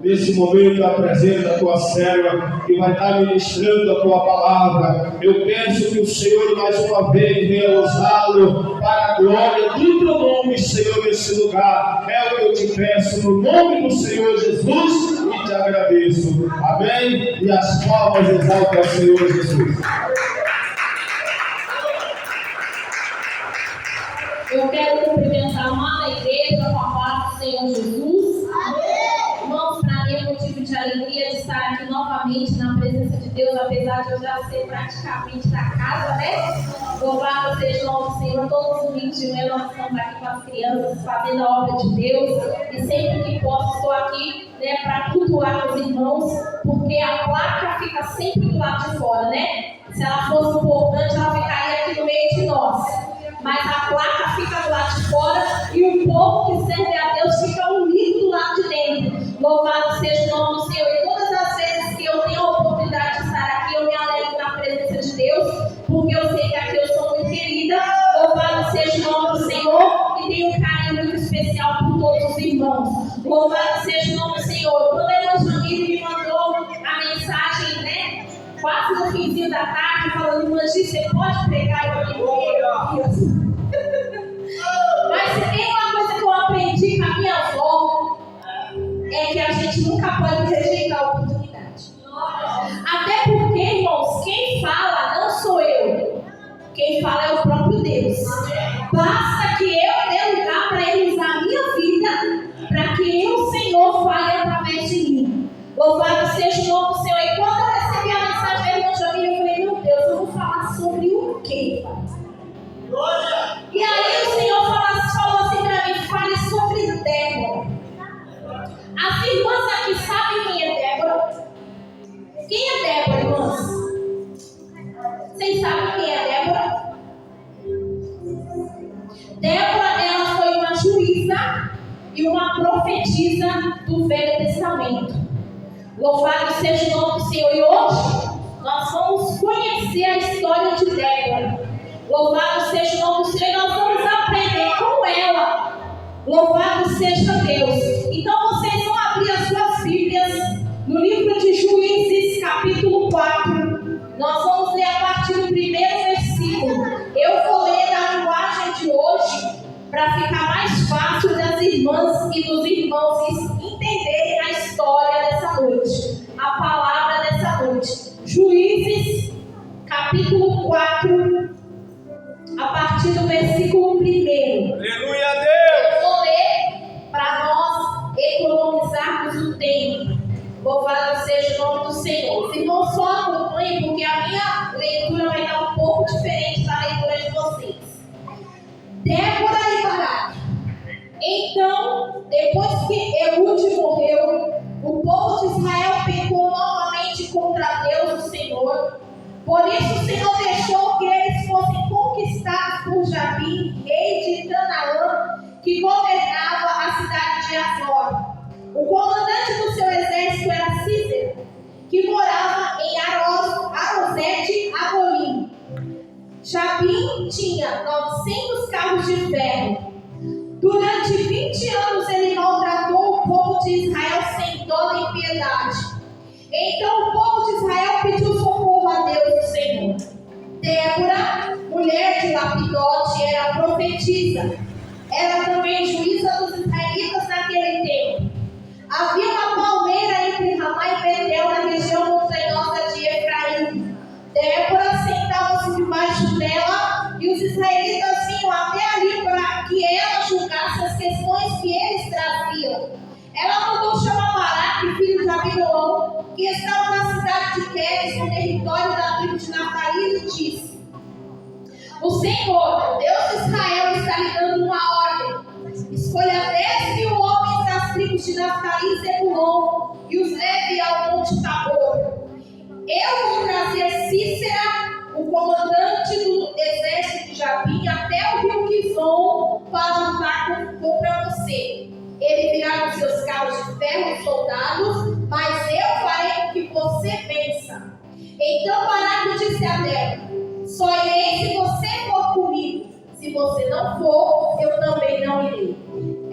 nesse momento da presença da tua serva, que vai estar ministrando a tua palavra. Eu peço que o Senhor mais uma vez venha usá-lo para a glória do teu nome, Senhor, nesse lugar. É o que eu te peço no nome do Senhor Jesus e te agradeço. Amém? E as palmas exaltam ao Senhor Jesus. Eu quero cumprimentar a amada igreja com a paz do Senhor Jesus. Irmãos, para mim é motivo de alegria de estar aqui novamente na presença de Deus, apesar de eu já ser praticamente da casa, né? Louvado seja o nome do Senhor. Todos os domingos de manhã nós estamos aqui com as crianças fazendo a obra de Deus. E sempre que posso estou aqui, né, para cultuar os irmãos, porque a placa fica sempre do lado de fora, né? Se ela fosse importante, ela ficaria aqui no meio de nós. Mas a placa fica do lado de fora e o povo que serve a Deus fica unido do lado de dentro. Louvado seja o nome do Senhor. E todas as vezes que eu tenho a oportunidade de estar aqui, eu me alegro na presença de Deus, porque eu sei que aqui eu sou muito querida. Louvado seja o nome do Senhor e tenho um carinho muito especial por todos os irmãos. Louvado seja o nome do Senhor. Quando a irmã Jamile me mandou a mensagem, né, quase no finzinho da tarde, falando: irmã Gi, você pode pregar? Eu falei: mas se tem uma coisa que eu aprendi com a minha avó, é que a gente nunca pode rejeitar a oportunidade. Até porque, irmãos, quem fala não sou eu, quem fala é o próprio Deus. Basta que eu dê lugar para Ele usar a minha vida, para que o Senhor fale através de mim. Louvado seja o nome do Senhor. E quando eu recebi a mensagem da irmã Jamile, eu falei: meu Deus, eu vou falar sobre o quê? E aí o Senhor falou assim para mim: fale sobre Débora. As irmãs aqui sabem quem é Débora? Quem é Débora, irmãs? Vocês sabem quem é Débora? Débora, ela foi uma juíza e uma profetisa do Velho Testamento. Louvado seja o nome do Senhor. E hoje nós vamos conhecer a história de Débora. Louvado seja o nome do Senhor. E nós vamos aprender com ela. Louvado seja Deus. Então vocês vão abrir as suas Bíblias no livro de Juízes, capítulo 4. Nós vamos ler a partir do primeiro versículo. Eu vou ler a linguagem de hoje para ficar mais fácil das irmãs e dos irmãos entenderem a história dessa noite, a palavra dessa noite. Juízes, capítulo 4, a partir do versículo 1. Aleluia a Deus! Eu vou ler para nós economizarmos o tempo. Louvado seja o nome do Senhor. Os irmãos só acompanhem, porque a minha leitura vai dar um pouco diferente da leitura de vocês. Débora e Baraque. Então, depois que Eude morreu, o povo de Israel pecou novamente contra Deus, o Senhor. Por isso o Senhor deixou que eles fossem conquistados por Jabim, rei de Canaã, que governava a cidade de Azor. O comandante do seu exército era Císera, que morava em Arosete-Agolim. Jabim tinha 900 carros de ferro. Durante 20 anos ele maltratou o povo de Israel sem dó nem piedade. Então o povo de Israel pediu socorro a Deus, o Senhor. Débora, mulher de Lapidote, era profetisa. Era também juíza dos israelitas naquele tempo. Havia uma palmeira entre Ramá e Betel, na região montanhosa de Efraim. Débora sentava-se debaixo dela e os israelitas vinham até ali para que ela julgasse as questões que eles traziam. Ela mandou chamar Baraque, filho de Abinoam, que estava na cidade de Quedes, no território da tribo de Naftali, e disse: o Senhor, Deus de Israel, está lhe dando uma ordem. Escolha 10.000 homens das tribos de Naftali e Zebulon e os leve ao Monte Tabor. Eu vou trazer Císera, o comandante do exército de Jabim, até o rio Quizon para lutar contra você. Ele virá com seus carros de ferro e soldados, mas eu farei com que você vença. Então Baraque disse a Débora: só irei se você for comigo. Se você não for, eu também não irei.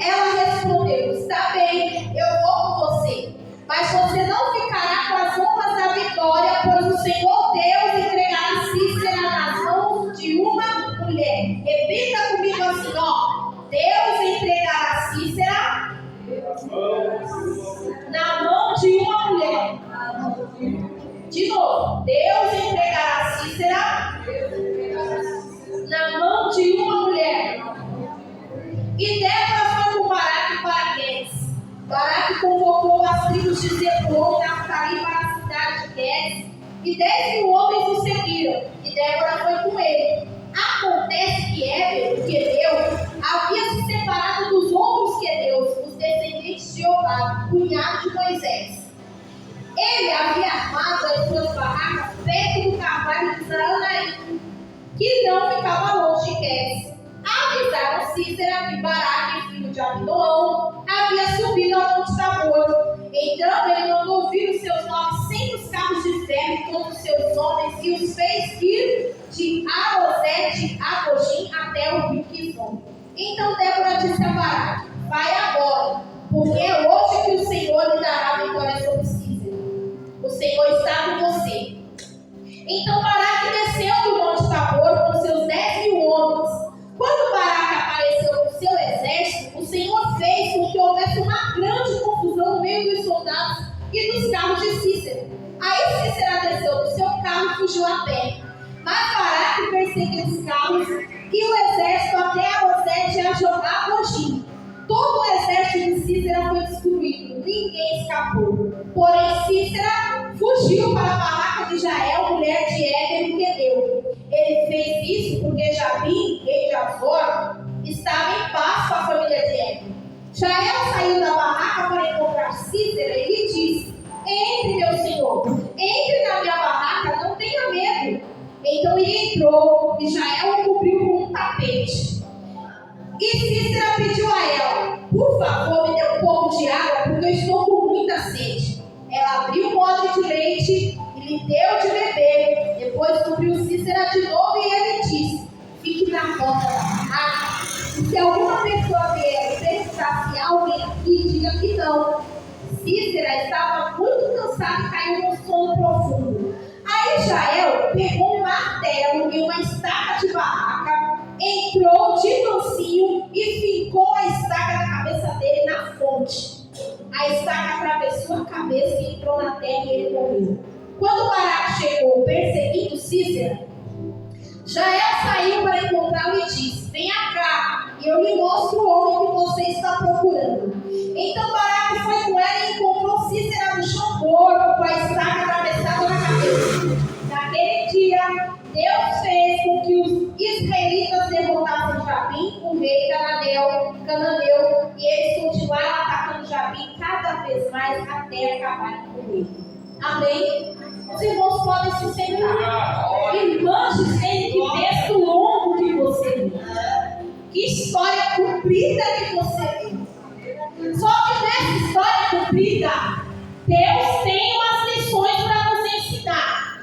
Ela respondeu: está bem, eu vou com você. Mas Senhor Deus entregará Cícera nas mãos de uma mulher. Repita comigo assim, ó. Deus entregará Cícera na mão de uma mulher. De novo, Deus entregará Cícera na mão de uma mulher. E Débora foi com Baraque para Quedes. Baraque convocou as tribos de Zebulon e Naftali para a cidade de Quedes, e 10.000 homens o seguiram, e Débora foi com ele. Acontece que Éber, o queneu, havia se separado dos outros queneus, os descendentes de Obá, cunhado de Moisés. Ele havia armado as suas barracas perto do carvalho de Zaranaim, que não ficava longe de Quedes. Avisaram Cícera que Baraque, filho de Abinoão, havia subido ao Monte Tabor. Então ele mandou vir os seus 900 carros de ferro e todos os seus homens, e os fez ir de Arosete a Gojim até o rio Quizon. Então Débora disse a Baraque: vai agora, porque é hoje que o Senhor lhe dará vitória sobre Cícera. O Senhor está com você. Então Baraque desceu do Monte Tabor com seus 10.000 homens. Quando Baraque apareceu com seu exército, o Senhor fez com que houvesse uma grande confusão no meio dos soldados e dos carros de Cícera. Aí Cícera desceu do seu carro e fugiu a pé. Mas Baraque perseguiu os carros e o exército até Arosete e a Gojim. Todo o exército de Cícera foi destruído, ninguém escapou. Porém Cícera fugiu para a barraca de Jael, mulher de Éber, o queneu. Ele fez isso porque Jabim, rei de Azor, estava em paz com a família de Éber. Jael saiu da barraca para encontrar Cícera e lhe disse: entre, meu senhor, entre na minha barraca, não tenha medo. Então ele entrou e Jael o cobriu com um tapete. E Cícera pediu a ela: por favor, me dê um pouco de água, porque eu estou com muita sede. Ela abriu um odre de leite e lhe deu de beber. Depois cobriu Cícera de novo e ele disse: fique na porta da barraca. E se alguma pessoa vier e perguntar se há alguém aqui, diga que não. Cícera estava muito cansada e caiu num sono profundo. Aí Jael pegou um martelo e uma estaca de barraca, entrou de mansinho e fincou a estaca na cabeça dele na fonte. A estaca atravessou a cabeça e entrou na terra e ele morreu. Quando Baraque chegou perseguindo Cícera, Jael saiu para encontrá-lo e disse: venha cá, e eu lhe mostro o homem que você está procurando. Então Baraque foi com ela e encontrou Cícera no chão morto, com a estaca atravessada na cabeça. Naquele dia, Deus fez com que os israelitas derrotassem Jabim, o rei cananeu, e eles continuaram atacando Jabim cada vez mais até acabarem com ele. Amém? Os irmãos podem se sentar. Irmãos, dizem que texto longo que você viu. Que história comprida que você viu. Só que nessa história comprida, Deus tem umas lições para nos ensinar.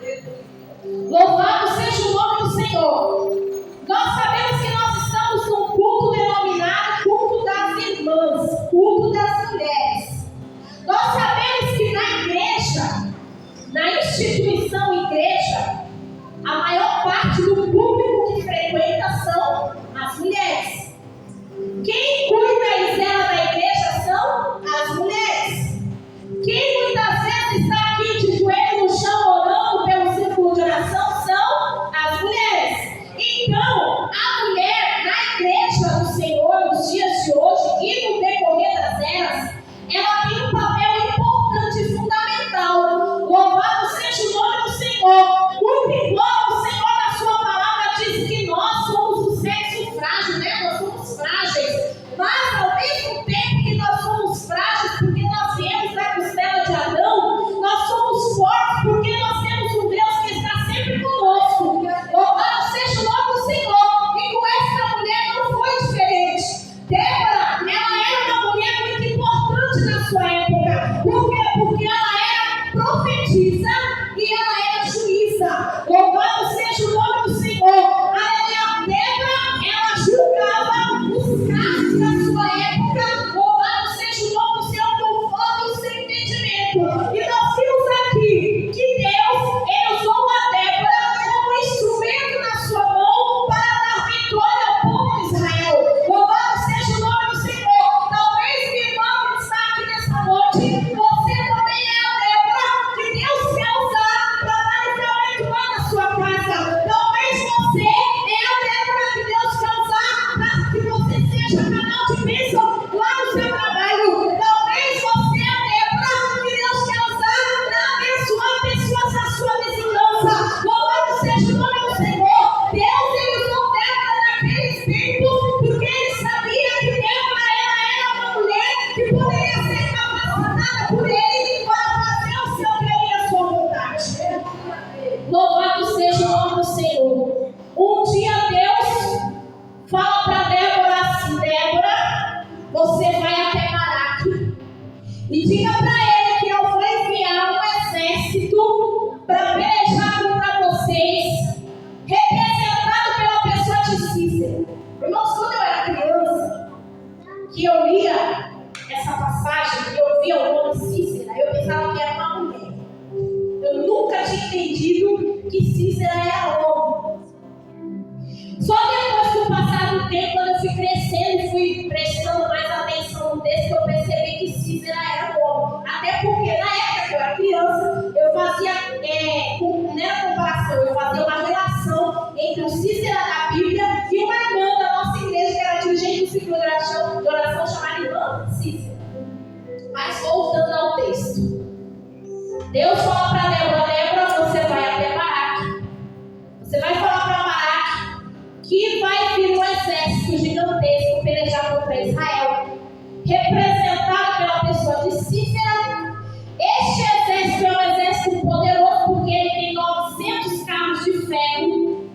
Louvado seja o nome do Senhor. Nós sabemos que nós estamos num culto denominado culto das irmãs, culto das mulheres. Nós sabemos que na igreja, na instituição igreja, a maior parte do público que frequenta são as mulheres. Quem cuida e zela da igreja são as mulheres. Quem muitas vezes está aqui de joelho no chão orando pelo círculo de oração são as mulheres. Então, a mulher na igreja do Senhor nos dias de hoje e no decorrer das eras, ela tem um papel importante e fundamental. Louvado seja o nome do Senhor. Muito embora o Senhor na sua palavra diz que nós somos o sexo frágil, né? Nós somos frágeis. Mas ao mesmo tempo que nós somos frágeis, porque nós viemos da costela de Adão, nós somos fortes porque nós temos um Deus que está sempre conosco. Louvado seja o nome do Senhor. E com essa mulher não foi diferente. Débora, ela era uma mulher muito importante na sua época. Por quê? Porque ela era profetisa e ela era juíza. Louvado seja o nome do Senhor. A Débora, ela julgava os casos da sua época. Louvado seja o nome do Senhor conforme o seu entendimento. E nós vimos aqui que Deus, Ele usou que Cícera era homem. Só depois que o passar do tempo, quando eu fui crescendo e fui prestando mais atenção no texto, que eu percebi que Cícera era homem. Até porque na época que eu era criança, eu fazia, não era comparação, eu fazia uma relação entre o Cícera da Bíblia e uma irmã da nossa igreja, que era dirigente do ciclo de oração chamada irmã Cícera. Mas voltando ao texto. Deus fala para Débora, você vai até Baraque. Você vai falar para Baraque que vai vir um exército gigantesco pelejar contra Israel, representado pela pessoa de Cícera. Este exército é um exército poderoso porque ele tem 900 carros de ferro.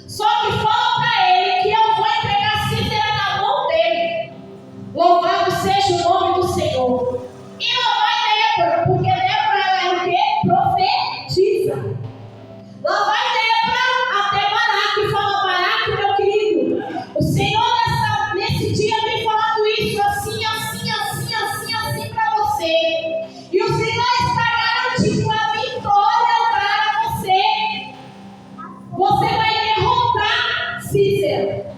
Só que fala para ele que eu vou entregar Cícera na mão dele. Louvado seja o nome do Senhor. E lá vai Débora, porque Débora é o quê? Profetiza. Lá vai Débora até Baraque e fala: Baraque, meu querido, o Senhor nesse dia tem falado isso assim para você. E o Senhor está garantindo a vitória para você. Você vai derrotar Cícera.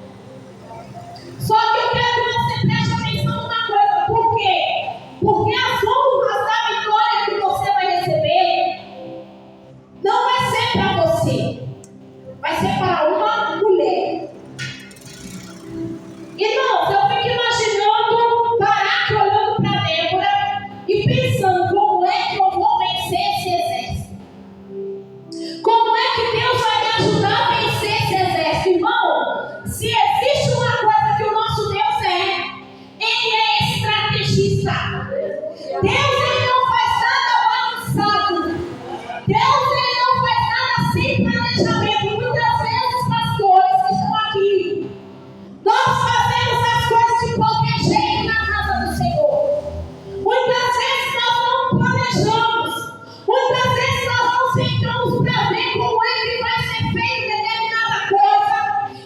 Só que eu quero que você preste atenção numa coisa. Por quê? Porque as honras da vitória que você vai receber não vai ser para você. Vai ser para uma mulher. Irmãos, eu fico imaginando Baraque olhando para Débora e pensando: como é que eu vou vencer esse exército? Como é que Deus vai me ajudar a vencer esse exército? Irmão, se existe uma coisa que o nosso Deus ele é estrategista. Deus, ele não faz nada bagunçado. Deus, ele não faz nada sem planejamento. Muitas vezes, pastores que estão aqui, nós fazemos as coisas de qualquer jeito na casa do Senhor. Muitas vezes nós não planejamos. Muitas vezes nós não sentamos para ver como é que vai ser feita determinada coisa.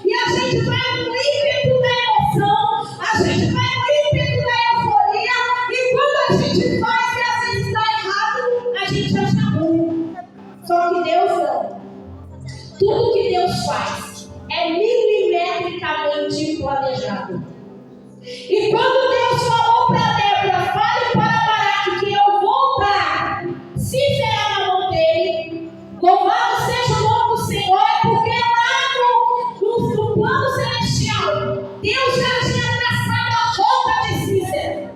E a gente vai no ímpeto da emoção, a gente vai no ímpeto da euforia. E quando a gente faz e às vezes está errado, a gente acha ruim. Só que Deus não. Tudo que Deus faz é milimetricamente planejado. E quando Deus falou para Débora: fale para Baraque que eu vou dar Cícera na mão dele, louvado seja o nome do Senhor, é porque lá no plano celestial, Deus já tinha traçado a rota de Cícera.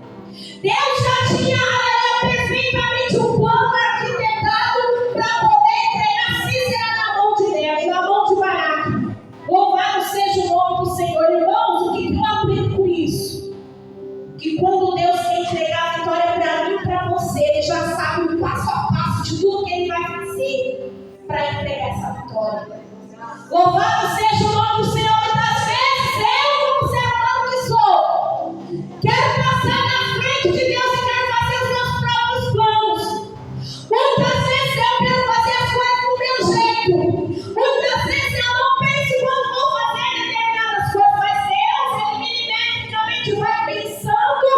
Deus já tinha perfeitamente um plano arquitetado para poder entregar Cícera na mão de Deus, na mão de Baraque. Louvado seja o nome do Senhor. Irmãos, o que eu aprendo com isso? Que quando Deus quer entregar a vitória para mim e para você, Ele já sabe o passo a passo de tudo que Ele vai fazer para entregar essa vitória. Louvado seja o nome do Senhor. Muitas vezes eu, como ser humano que sou, quero passar na frente de Deus e quero fazer os meus próprios planos. Muitas vezes eu quero fazer as coisas do meu jeito. Muitas vezes eu não penso quando vou fazer determinadas coisas, mas Deus, ele milimetricamente vai pensando,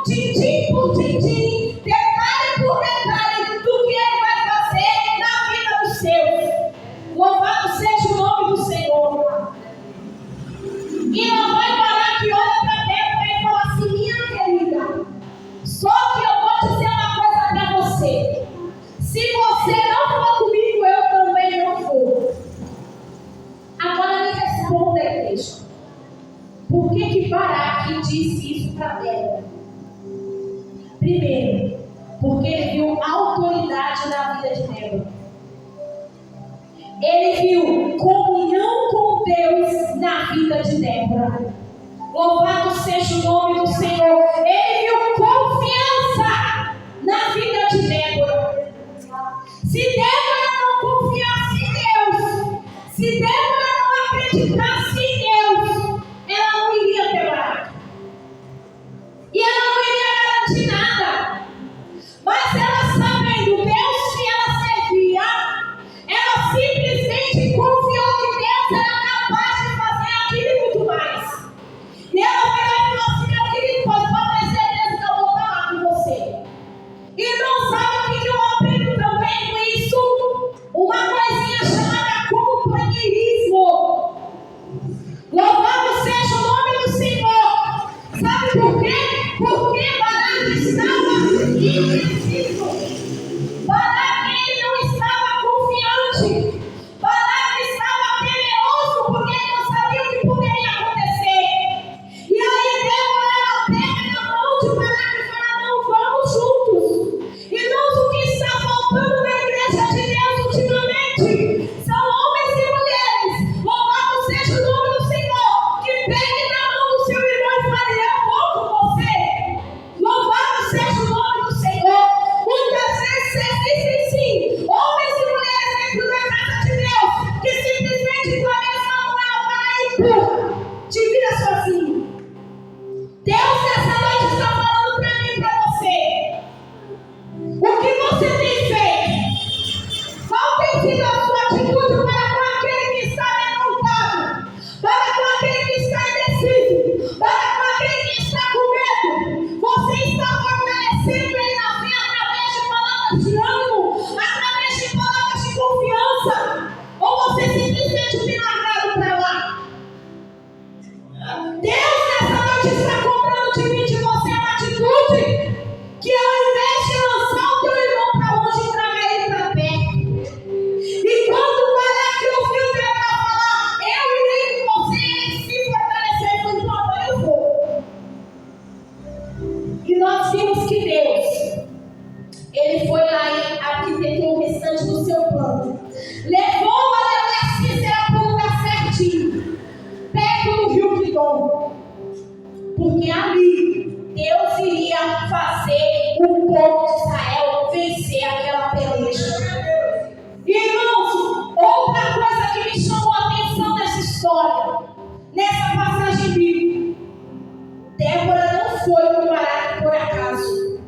tintim por tintim, detalhe por detalhe, do que ele vai fazer na vida dos seus. Louvado seja o nome do Senhor. E não vai parar que olha para Débora e fala assim: minha querida, só que eu vou dizer uma coisa para você. Se você não for comigo, eu também não vou. Agora me responda, igreja. Por que Baraque disse isso para Débora? Primeiro, porque ele viu autoridade na vida de Débora. Ele viu comunhão com Deus na vida de Débora. Louvado seja o nome do Senhor. Ele viu confiança na vida de Débora. Se Débora não confiasse em Deus, se Débora não acreditasse em Deus, ela não iria ter Baraque. E ela não iria garantir nada. Mas ela, sabendo Deus que ela servia, ela simplesmente confiou que Deus era capaz de fazer aquilo e muito mais. E ela vai lá e falou assim: meu querido, pode ter certeza que eu existe sim homens e mulheres dentro da casa de Deus que simplesmente com a mesma mão vai e empurra, te vira sozinho. Deus nessa noite está falando para mim e para você. O que você tem feito? Qual tem sido a sua atitude para com aquele que está revoltado, para com aquele que está indeciso, para com aquele que está com medo? Você está fortalecendo ele na fé através de palavras de ânimo, através de palavras de confiança, ou você simplesmente tem largado para lá? Deus nessa noite está cobrando de mim, de você, uma atitude que ao invés de lançar o teu irmão para longe, traga ele para perto. E quando o Balaque ouviu Débora falar, eu irei com você, ele se fortaleceu e falou, então agora eu vou. E nós vimos que Deus, ele foi lá e arquitetou o restante do seu plano. Levou a Cícera para o lugar certinho, perto do rio Quidom. Porque ali Deus iria fazer o povo de Israel vencer aquela peleja. Irmãos, outra coisa que me chamou a atenção nessa história, nessa passagem bíblica, Débora não foi com Baraque por acaso.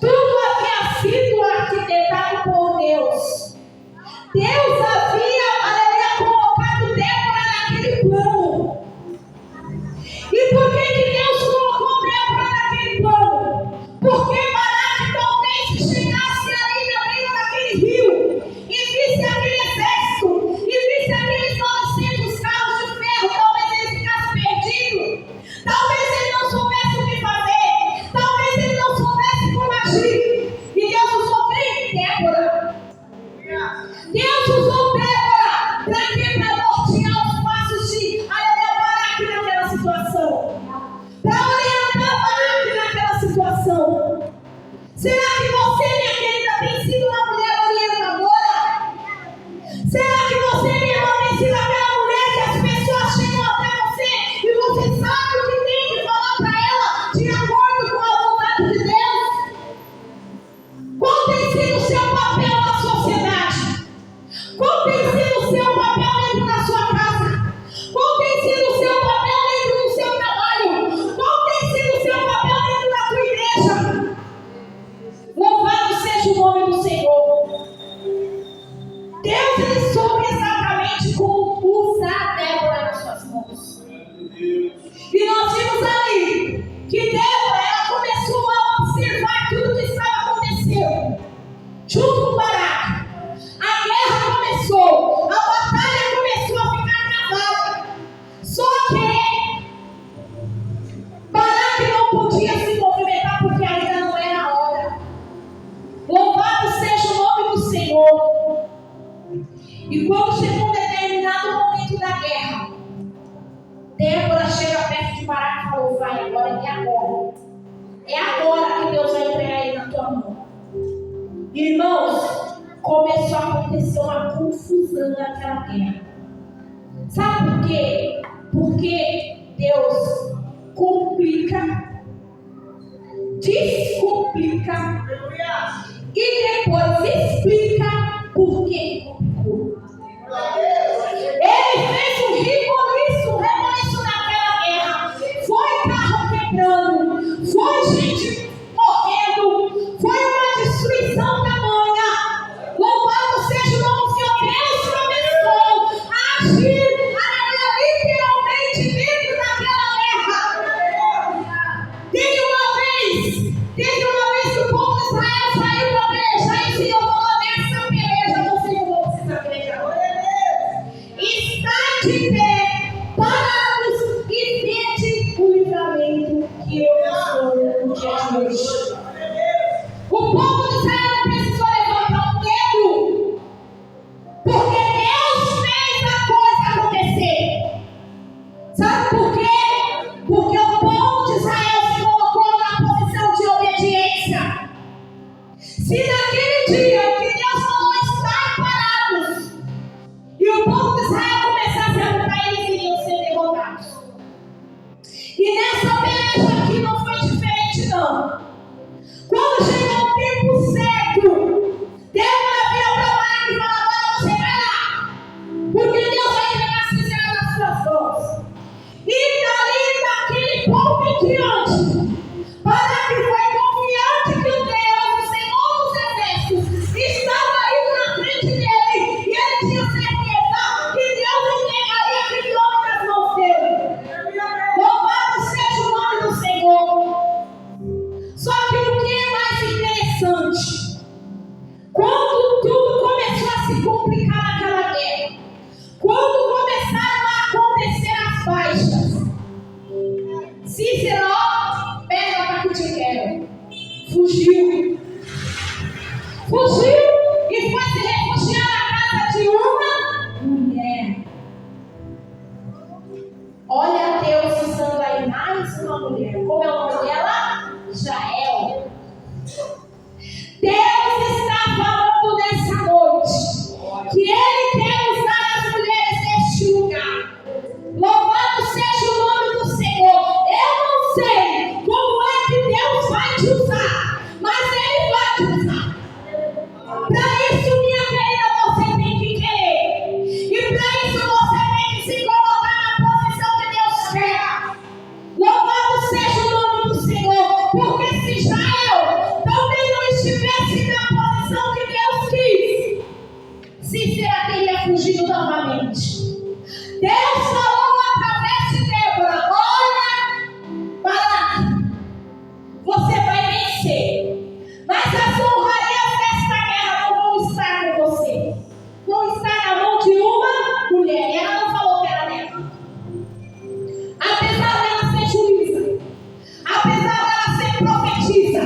Tudo havia sido arquitetado por Deus. Deus havia, colocado Débora naquele plano. E por que Deus colocou Débora naquele plano? Porque Baraque talvez chegasse ali na beira daquele rio e visse aquele exército, e visse aqueles 900 carros de ferro, talvez ele ficasse perdido, talvez ele não soubesse o que fazer, talvez ele não soubesse como agir. E Deus usou quem? Débora. Deus usou Débora para quê? Para nortear os passos de Baraque naquela situação, para orientar Baraque naquela situação. Será que você, minha querida, tem sido uma mulher orientadora? Será que você, minha irmã, tem sido aquela mulher que as pessoas chegam até você e você sabe o que tem que falar para ela de acordo com a vontade de Deus? Qual tem sido o seu papel na sociedade? Qual tem sido o seu papel dentro da sua casa? Qual tem sido o seu papel dentro do seu trabalho? Qual tem sido o seu papel dentro da tua igreja? Louvado seja o nome do Senhor. Deus, ele soube exatamente como usar Débora nas suas mãos. E nós vimos ali que Débora, ela começou a observar tudo que estava acontecendo junto com Baraque. A guerra começou, a batalha começou a ficar travada. Só que Baraque não podia se movimentar porque ainda não era a hora. Louvado seja o nome do Senhor. E quando chegou um determinado momento da guerra, Débora chega perto de Baraque e falou, vai agora, é agora. É agora que Deus vai entregar ele na tua mão. Irmãos, começou a acontecer uma confusão naquela guerra. Sabe por quê? Porque Deus complica, descomplica e depois explica por que complicou. Ele fez um reboliço naquela guerra. Foi carro quebrando, foi gente morrendo, foi uma destruição tamanha. Louvado seja o nome do Senhor. Deus começou a agir literalmente dentro daquela guerra. Teve uma vez que o povo de Israel saiu para pelejar e o Senhor falou, nessa peleja você não vai precisar pelejar. Está de pé, parados e vede o livramento que eu estou no dia de hoje. O povo de Israel não precisou levantar um dedo, porque Deus fez a coisa acontecer. Sabe por quê? Porque o povo de Israel se colocou na posição de obediência. Se naquele dia o que Deus falou estar parados e o povo de Israel começasse a lutar, eles iriam ser derrotados. E nessa peleja aqui não foi diferente não. Quando chegou o tempo certo fugiu e foi se refugiar na casa de uma mulher. Olha Deus usando aí mais uma mulher. Como é o nome dela? Jael. Deus está falando nessa noite que Ele quer usar as mulheres neste lugar. Louvado seja o nome do Senhor. Eu não sei como é que Deus vai te usar, mas Ele vai te usar. Para isso, minha querida, você tem que querer. E para isso você tem que se colocar na posição que Deus quer. Louvado seja o nome do Senhor. Porque se Jael também não estivesse na posição que Deus quis, Cícera teria fugido novamente. Deus falou através de Débora: olha, Baraque, você vai vencer, mas as honrarias desta guerra não vão estar com você, vão estar na mão de uma mulher. E ela não falou que era dela. Apesar dela ser juíza, apesar dela ser profetisa,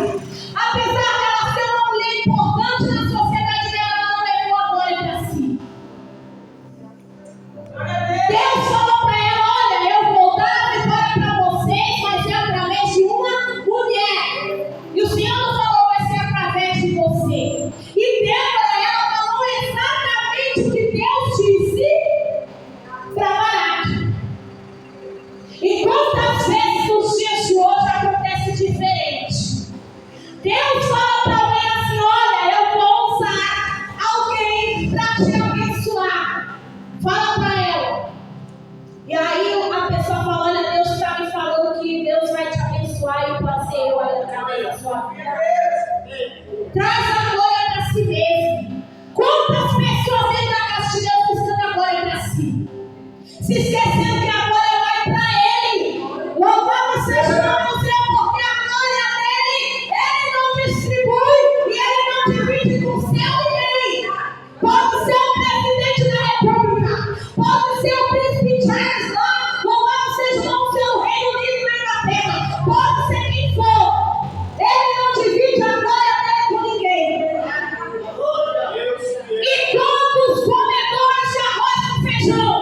apesar dela ser uma mulher importante na sociedade dela, ela não levou a glória para si. Deus falou para ela: olha, eu vou dar a vitória para vocês, mas é através de uma mulher. E o Senhor não falou vai ser através de você. E Débora, ela falou exatamente o que Deus disse para Baraque. E quantas vezes nos dias de hoje acontece diferente? Deus fala para alguém assim: olha, eu vou usar alguém para te abençoar. Fala para ela. E aí a pessoa fala: olha, Deus está me falando que Deus vai te abençoar e pode ser eu aí através da sua vida. Traz a glória para si mesmo. Quantas pessoas dentro da casa de Deus buscando a glória para si, se esquecendo que a glória vai para Ele. Louvado seja o nome do Senhor, porque a glória dele, Ele não distribui e Ele não divide com o seu ninguém. Pode ser o presidente da República, pode ser o príncipe Charles lá, louvado seja o nome do Senhor, Reino Unido na Inglaterra, pode ser quem for. Ele não divide a glória dele com ninguém. E quantos comedores de arroz com feijão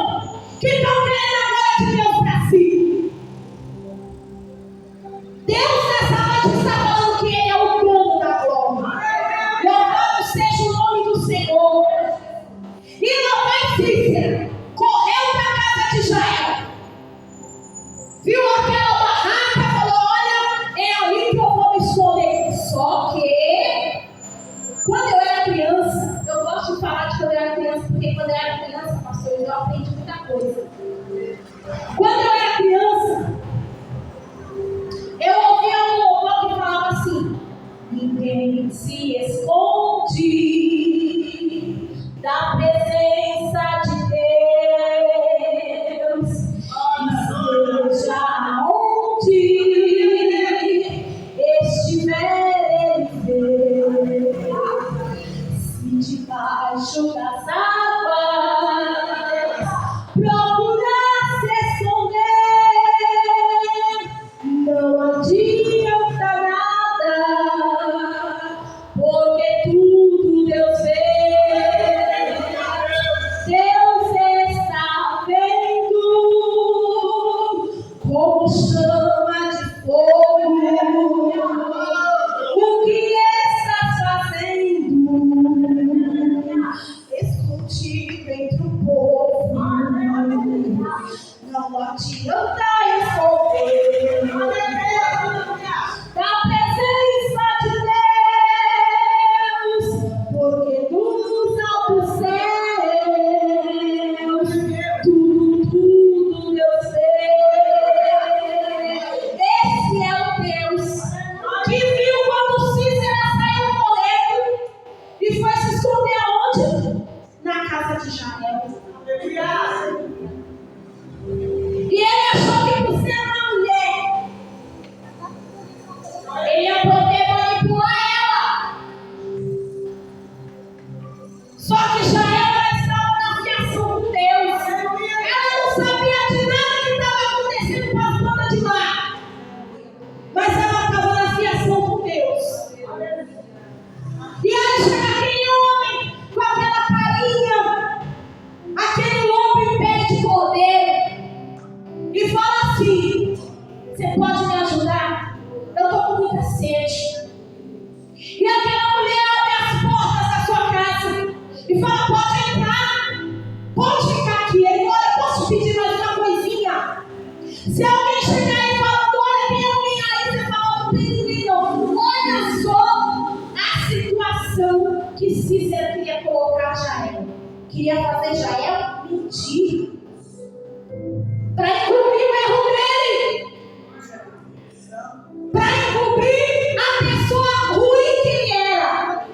que estão querendo a glória de Deus para si? Deus nessa noite está falando que Ele é o dono da glória. Louvado seja o nome do Senhor. E não vai Cícera, correu para a casa de Jael, viu aquela barraca, falou: olha, é ali que eu vou me esconder. Só que quando eu era criança, eu gosto de falar de quando eu era criança, porque quando eu era criança, pastor, eu aprendi muita coisa. Quando eu era criança, eu ouvia um louvor que falava assim: ninguém se esconde da presença de Deus, e seja onde estiver Ele vê. Se debaixo das águas procurar se esconder, não adianta nada, porque tudo Deus vê. Deus está vendo como chama de fogo o que estás fazendo. Esconde. situação que Cícera queria colocar Jael. Queria fazer Jael mentir para encobrir o erro dele, para encobrir a pessoa ruim que ele era.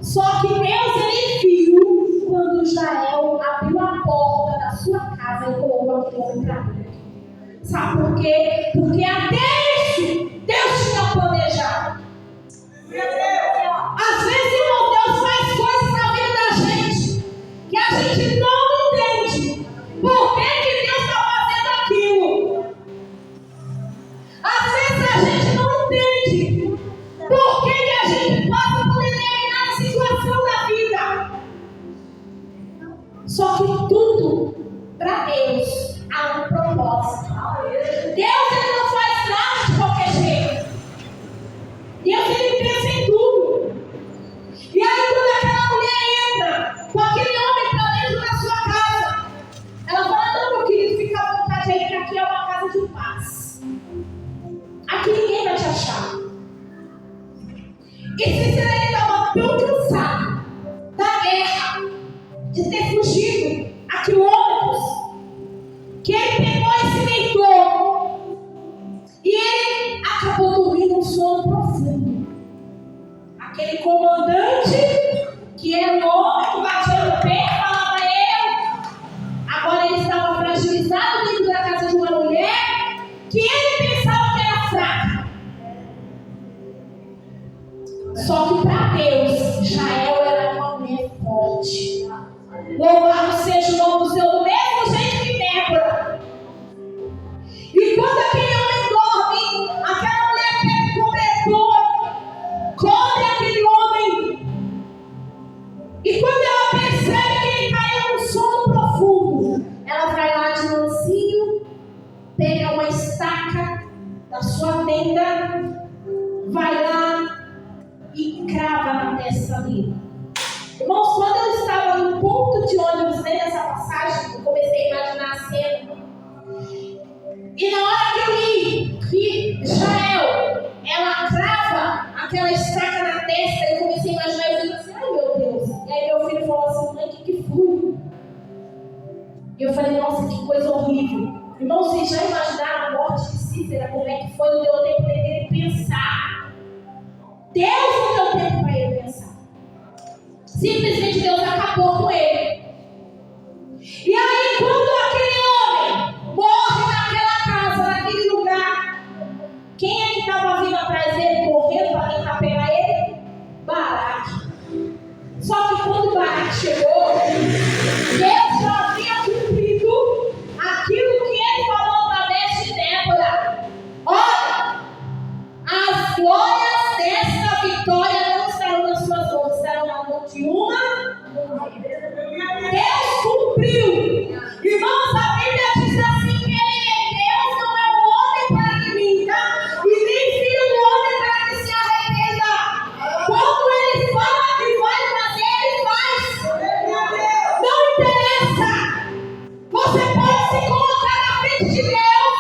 Só que Deus, ele viu quando Jael abriu a porta da sua casa e colocou aquele homem para dentro. Sabe por quê? Porque até isso Deus tinha planejado. Às vezes, irmão, Deus faz coisas na vida da gente que a gente não entende. Por que Deus está fazendo aquilo? Às vezes a gente não entende por que a gente passa por determinada situação da vida. Só que tudo, para Deus, há um propósito. Deus, ele não faz nada de qualquer jeito. Deus, ele pensa em tudo. E aí, quando aquela mulher entra com aquele homem para dentro da sua casa, ela fala: não, meu querido, fica à vontade aí, que aqui é uma casa de paz. Aqui ninguém vai te achar. E Cícera estava tão cansado da guerra, de ter fugido a quilômetros, que ele pegou e se deitou. E ele acabou dormindo um sono profundo. Aquele comandante, que era um homem que batia no peito, falava eu. Agora ele estava fragilizado dentro da casa de uma mulher que ele pensava que era fraca. Só que para Deus, Jael era uma mulher forte. Louvado seja o nome do Senhor, do mesmo jeito que Débora. E quando aquele homem dorme, aquela mulher pega o cobertor, cobre aquele homem. E quando ela percebe que ele caiu num sono profundo, ela vai lá de mansinho, pega uma estaca da sua tenda, vai lá e crava na testa dele. Irmãos, quando eu estava no ponto de ônibus nessa passagem, eu comecei a imaginar a cena. E na hora que eu li que Jael, ela crava aquela estaca na testa, eu comecei a imaginar, eu disse assim: ai meu Deus. E aí meu filho falou assim: mãe, o que foi? E eu falei: nossa, que coisa horrível. Irmãos, vocês já imaginaram a morte de Cícera? Como é que foi? Não deu tempo dele pensar. Deus não deu tempo para ele pensar. Simplesmente Deus acabou com ele. E aí, quando aquele homem morre naquela casa, naquele lugar, quem é que estava vindo atrás dele, correndo para tentar pegar ele? Baraque. Só que quando Baraque chegou, Deus já havia cumprido aquilo que ele falou através de Débora. Olha, as glórias dessa vitória não estarão nas suas mãos, estarão na mão de uma. Deus cumpriu. Irmãos, a Bíblia diz assim que Deus não é um homem para que minta, e nem filho do homem para que se arrependa. Quando ele fala que vai fazer, ele faz. Não interessa. Você pode se colocar na frente de Deus,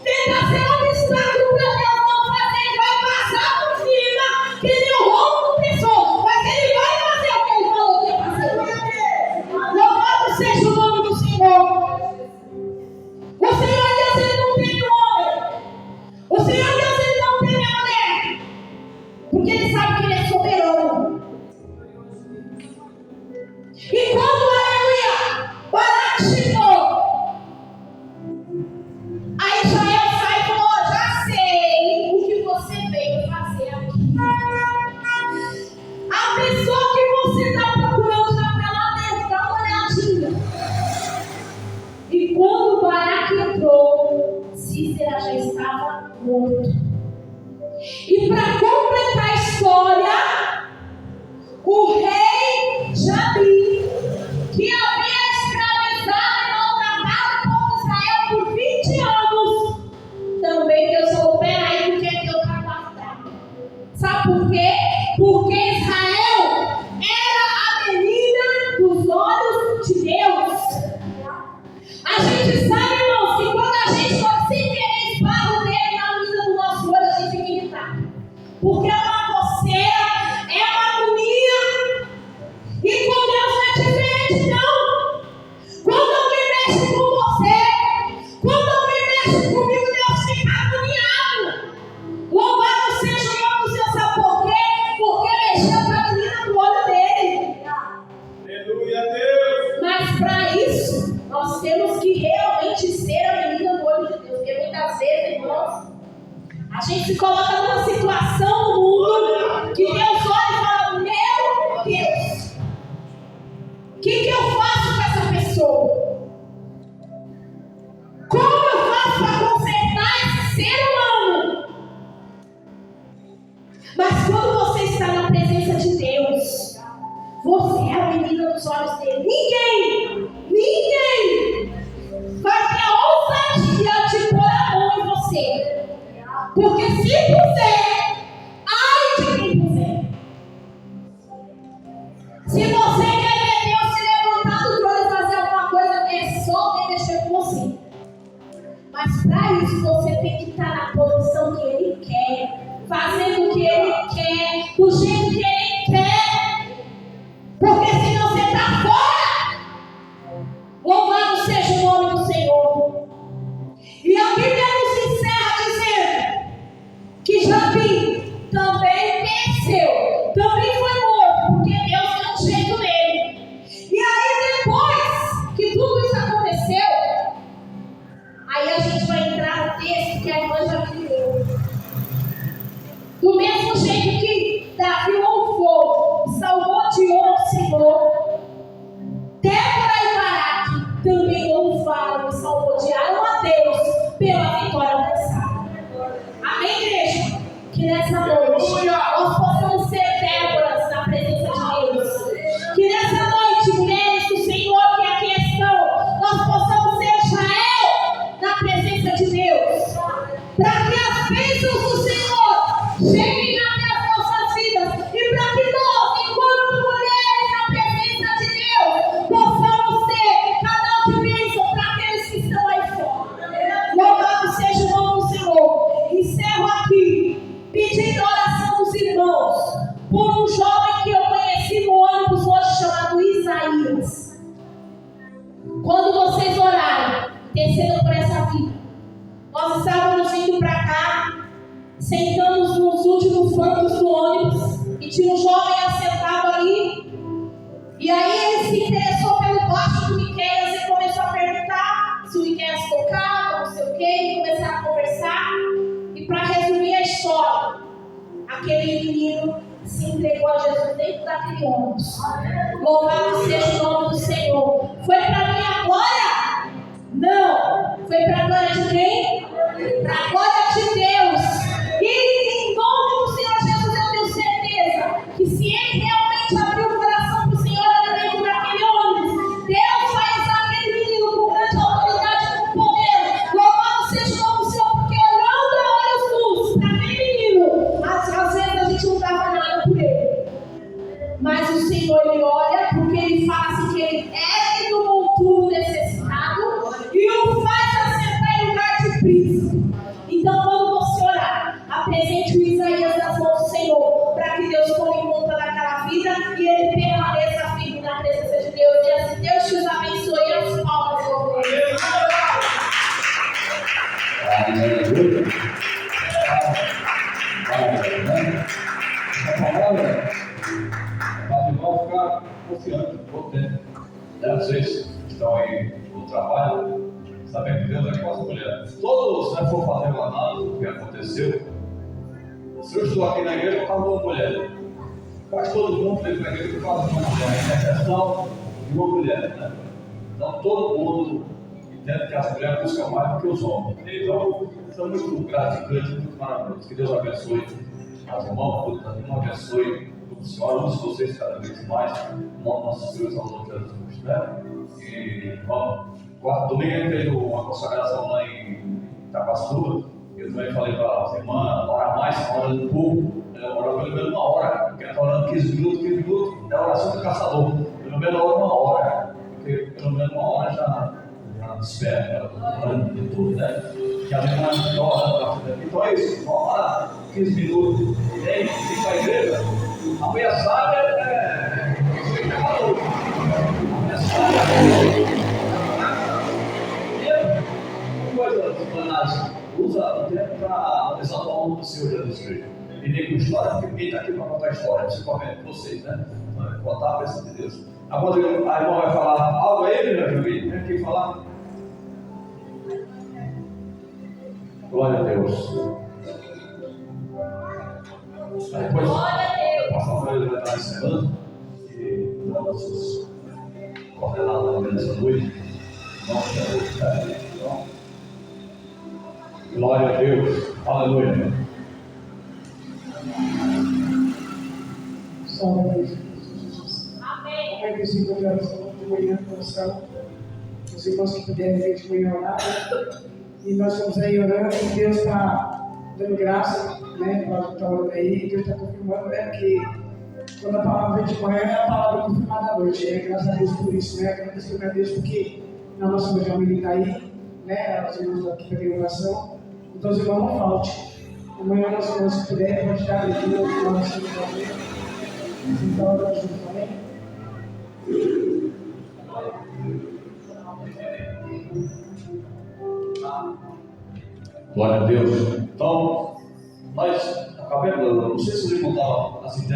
tentar ser um obstáculo para Deus não fazer, ele vai passar por cima, que nem o roubo pessoa, mas ele vai fazer o que ele falou que ia fazer. Louvado seja o nome do Senhor. O Senhor Deus, ele não tem homem. O Senhor Deus, ele não tem a mulher, porque ele sabe que ele é soberano. E quando, aleluia, Baraque chegou, aí Jael sai e falou: já sei o que você veio fazer aqui. A pessoa que você está procurando já está lá dentro, dá uma olhadinha. E quando Baraque entrou, Cícera já estava morto. E para completar a história, o rei Jabim, que havia escravizado e maltratado o povo de Israel por 20 anos, também Deus falou: peraí, porque é que eu estou guardado. Sabe por quê? Porque Israel era a menina dos olhos de Deus. A gente sabe, irmãos, que quando a gente pode sem querer esbarra o dedo na menina do nosso olho, a gente fica irritado. Porque é uma coceira, é uma se coloca numa situação no mundo que Deus olha e fala: meu Deus, o que eu faço com essa pessoa? Como eu faço para consertar esse ser humano? Mas quando você está na presença de Deus, você é a menina dos olhos dele. Ninguém vai ter a ousadia de pôr a mão em você. Porque se puser, ai de quem puser. Se você quer ver Deus se levantar do trono e fazer alguma coisa, é só Ele mexer com você. Mas para isso você tem que estar na posição que Ele quer, fazendo o que Ele quer, do jeito que Ele quer. Porque senão você está fora. Louvado seja o nome do Senhor. E a Bíblia nos encerra dizendo que Jabim também pereceu, também foi morto, porque Deus deu um jeito nele. E aí depois que tudo isso aconteceu, aí a gente vai entrar no texto que a irmã já leu. Do mesmo jeito que Davi louvou, salmodiou o Senhor, Débora e Baraque também louvaram e salmodiaram a Deus pela vitória alcançada. Amém, igreja? Que nessa noite nós possamos ser Déboras na presença de Deus. Que nessa noite, mulheres do Senhor que aqui estão, nós possamos ser Israel na presença de Deus. Para que as bênçãos do Senhor cheguem até as nossas vidas. E para que nós, enquanto mulheres na presença de Deus, possamos ser canal de bênção para aqueles que estão aí fora. Louvado seja o nome do Senhor. Encerro aqui, pedindo a oração dos irmãos, por um jovem que eu conheci no ônibus hoje, chamado Isaías. Quando vocês orarem, descendo por essa vida, nós estávamos indo para cá, sentamos nos últimos bancos do ônibus, e tinha um jovem assentado ali. E aí ele se interessou pelo baixo do Miqueias e começou a perguntar se o Miqueias tocava, não sei o que, e começaram a conversar. E para resumir a história, aquele menino se entregou a Jesus dentro daquele ônibus. Louvado seja o nome do Senhor. Foi para minha glória? Não. Foi para a glória de quem? Para a glória de Deus. E em nome do Senhor Jesus eu tenho certeza que se ele realmente abrir o coração para o Senhor ali dentro daquele ônibus, Deus vai usar aquele menino com grande autoridade e com poder. Louvado seja o nome do Senhor, porque olhando a olhos nus para aquele menino, às vezes a gente não dava nada por ele. Mas o Senhor, ele olha, porque ele fala assim que ele é do monturo necessitado e o faz assentar em lugar de príncipe. Então, quando você orar, apresente o Isaías nas mãos do Senhor, para que Deus tome conta daquela vida e ele permaneça firme na presença de Deus. E assim Deus te abençoe e as palmas do louvor. Aleluia. A palavra faz de nós ficar confiante por tempo. Vocês que estão aí no trabalho, sabendo que Deus é com as mulheres. Todos, se for fazer uma análise do que aconteceu, se eu estou aqui na igreja, eu falo uma mulher. Quase todo mundo veio para a igreja e fala de uma mulher, é exceção de uma mulher, né? Então todo mundo entende que as mulheres buscam mais do que os homens. Então, são muito gratificantes, muito maravilhosos. Que Deus abençoe as irmãs, abençoe o Senhor, use vocês cada vez mais, nossos filhos ao longo de Jesus, né? E vamos. Domingo ele fez uma consagração lá em Itapassuba. Eu também falei para as irmãs, orar mais, a hora do povo, orar pelo menos uma hora, porque está orando 15 minutos, é a oração do caçador, pelo menos uma hora, porque pelo menos uma hora já desperta, orando de tudo, né? Que a irmã está orando para então é isso, uma hora, 15 minutos, e aí fica para a igreja, a mensagem é usa o tempo para exaltar o nome do Senhor Jesus Cristo. E nem com história, porque ninguém está aqui para contar história, principalmente vocês, né? Contar a presença de Deus. Agora a irmã vai falar algo aí, meu filho? Vem aqui falar. Glória a Deus. Depois, Glória a Deus. o pastor Félix vai estar encerrando e dando nossas coordenadas nessa noite. Então, glória a Deus. Aleluia. Salve a Deus. Amém. Pai, que se encontra oração de manhã, oração. Os irmãos que puderem vir de manhã orar. E nós estamos aí orando, e Deus está dando graça, né? Para estar orando aí, Deus está confirmando, né? Que quando a palavra vem de manhã, é a palavra confirmada à noite. Graças a Deus por isso, né? Agradeço a Deus porque a nossa família está aí, né? Os irmãos aqui pedindo oração. Então, os irmãos não falte. Amanhã nós irmãos que puderem, pode dar alegria para nós que puderem. Então, orando juntos, amém? Glória a Deus. Então, nós acabamos, não sei se o irmão estava assim,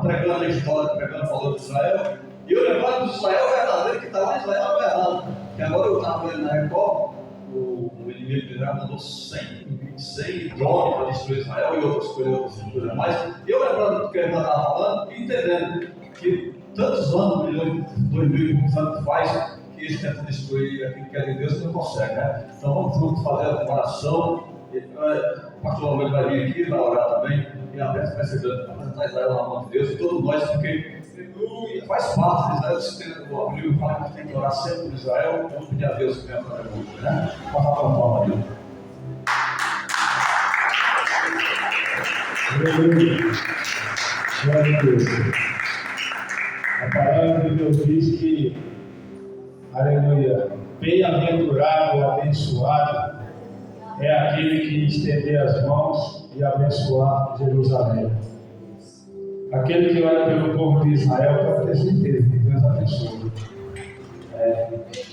pregando a história, falando de Israel, e eu lembrando de Israel verdadeiro, que está lá em Israel, não é verdade. Que agora eu estava vendo na Record, o inimigo de Israel mandou 100 drones para destruir Israel e outras coisas mais. E eu lembrando do que ele estava falando e entendendo que tantos anos, milhões, 2000 e poucos anos faz, que eles tentam destruir aquilo que é de Deus e não conseguem, né? Então vamos juntos fazer a oração. O pastor Almeida vai vir aqui, vai orar também, e a Beth vai ser grande, apresentar Israel na mão de Deus e todos nós, porque faz parte de Israel. Se tem o Bíblia fala que tem que orar sempre por Israel, vamos pedir a Deus que venha fazer muito, né? Passar para a palma ali. Aleluia. Glória a Deus. A palavra de Deus diz que, aleluia, bem-aventurado, abençoado é aquele que estender as mãos e abençoar Jerusalém. Aquele que olha pelo povo de Israel pode ter certeza que Deus abençoa.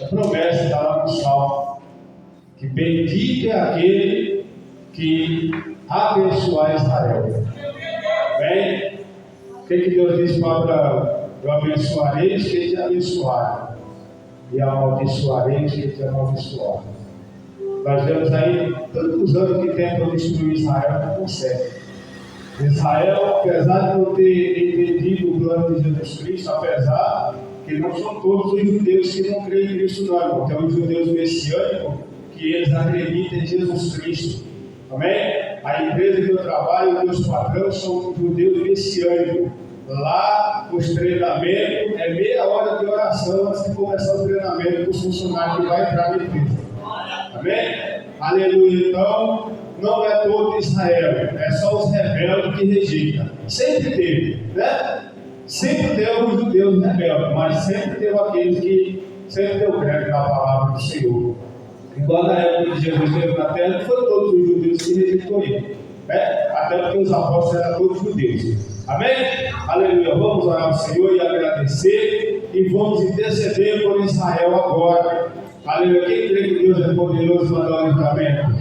A promessa está lá no Salmo, que bendito é aquele que abençoar Israel. Bem, o que Deus diz para eu abençoarei os que te abençoaram e amaldiçoarei os que te amaldiçoaram. Nós vemos aí tantos anos que tentam destruir Israel, não consegue. Israel, apesar de não ter entendido o plano de Jesus Cristo, apesar que não são todos os judeus que não creem em Cristo, não. Tem os judeus messiânicos que eles acreditam em Jesus Cristo. Amém? A empresa que eu trabalho, meus patrões são judeus messiânicos. Lá, os treinamentos é meia hora de oração antes de começar o treinamento para os funcionários que vai entrar na empresa. Amém? Aleluia. Então, não é todo Israel, é só os rebeldes que rejeitam. Sempre teve, né? Sempre teve os judeus rebeldes, mas sempre teve aqueles que sempre deu crédito na palavra do Senhor. Igual na época de Jesus esteve na terra, não foram todos os judeus que rejeitou ele, né? Até porque os apóstolos eram todos judeus. Amém? Aleluia. Vamos orar ao Senhor e agradecer e vamos interceder por Israel agora. Aleluia. Quem crê que Deus é poderoso para dar o livramento?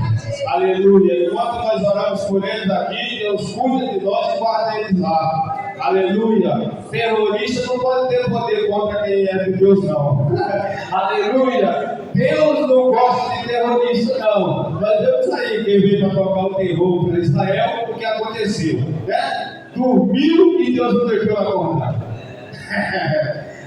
Aleluia. Enquanto nós oramos por eles aqui, Deus cuida de nós e guarda eles lá. Aleluia. Terrorista não pode ter poder contra quem é de Deus, não. Aleluia. Deus não gosta de terrorista, não. Nós vemos aí quem veio para tocar o terror para Israel, o que aconteceu, né? Dormiu e Deus não deixou acordar.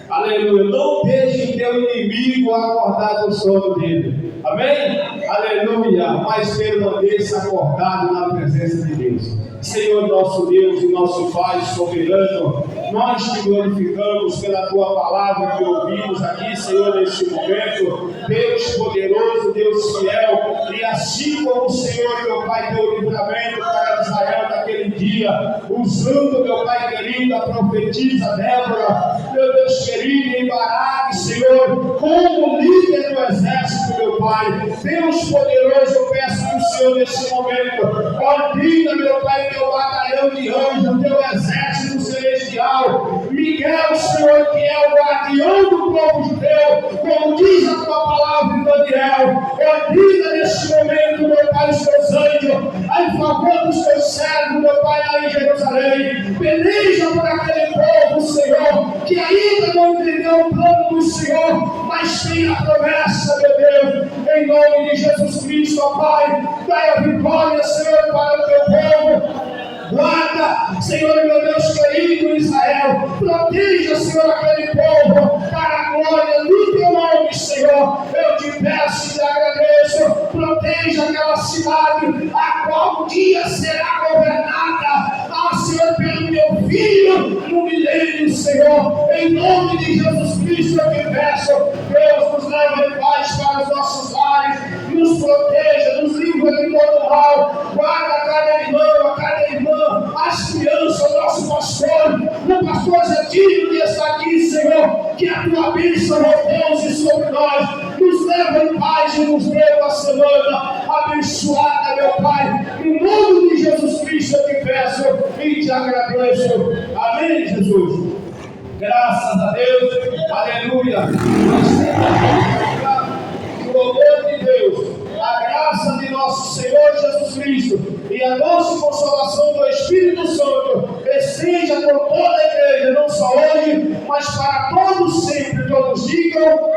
Aleluia. Não deixe o teu inimigo acordar do sono dele. Amém? Aleluia. Mas permaneça acordado na presença de Deus. Senhor nosso Deus e nosso Pai soberano, nós te glorificamos pela tua palavra que ouvimos aqui, Senhor, neste momento. Deus poderoso, Deus fiel, e assim como o Senhor, meu Pai, deu livramento para Israel naquele dia, usando, meu Pai querido, a profetisa Débora, meu Deus querido, em Baraque, Senhor, como líder do exército, meu Pai. Deus poderoso, eu peço que o Senhor, nesse momento, ordena, meu Pai, teu batalhão de anjos, teu exército celestial, Miguel, Senhor, que é o guardião do povo judeu, como diz a tua palavra em Daniel, ordena nesse momento, meu Pai, os teus anjos, em favor dos teus servos, meu Pai, lá em Jerusalém, peleja por aquele povo, Senhor, que ainda não entendeu o plano do Senhor, mas tem a promessa, meu Deus, em nome de Jesus Cristo, ó Pai, dai a vitória, Senhor, para o teu povo. Guarda, Senhor meu Deus querido, Israel. Proteja, Senhor, aquele povo para a glória do teu nome, Senhor. Eu te peço e te agradeço. Proteja aquela cidade, a qual um dia será governada, Senhor, pelo teu Filho no milênio, Senhor. Em nome de Jesus Cristo eu te peço. Deus, nos leva em paz para os nossos lares, nos proteja, nos livra de todo mal. Guarda cada irmã, as crianças, o nosso pastor, o pastor Zetinho que está aqui, Senhor. Que a tua bênção repouse sobre nós. Nos leva em paz e nos dê uma semana abençoada, meu Pai. Em nome de Jesus Cristo eu te peço e te agradeço. Amém, Jesus. Graças a Deus. Aleluia. O louvor de Deus, a graça de nosso Senhor Jesus Cristo e a doce consolação do Espírito Santo esteja com toda a igreja, não só hoje, mas para todos sempre. Todos digam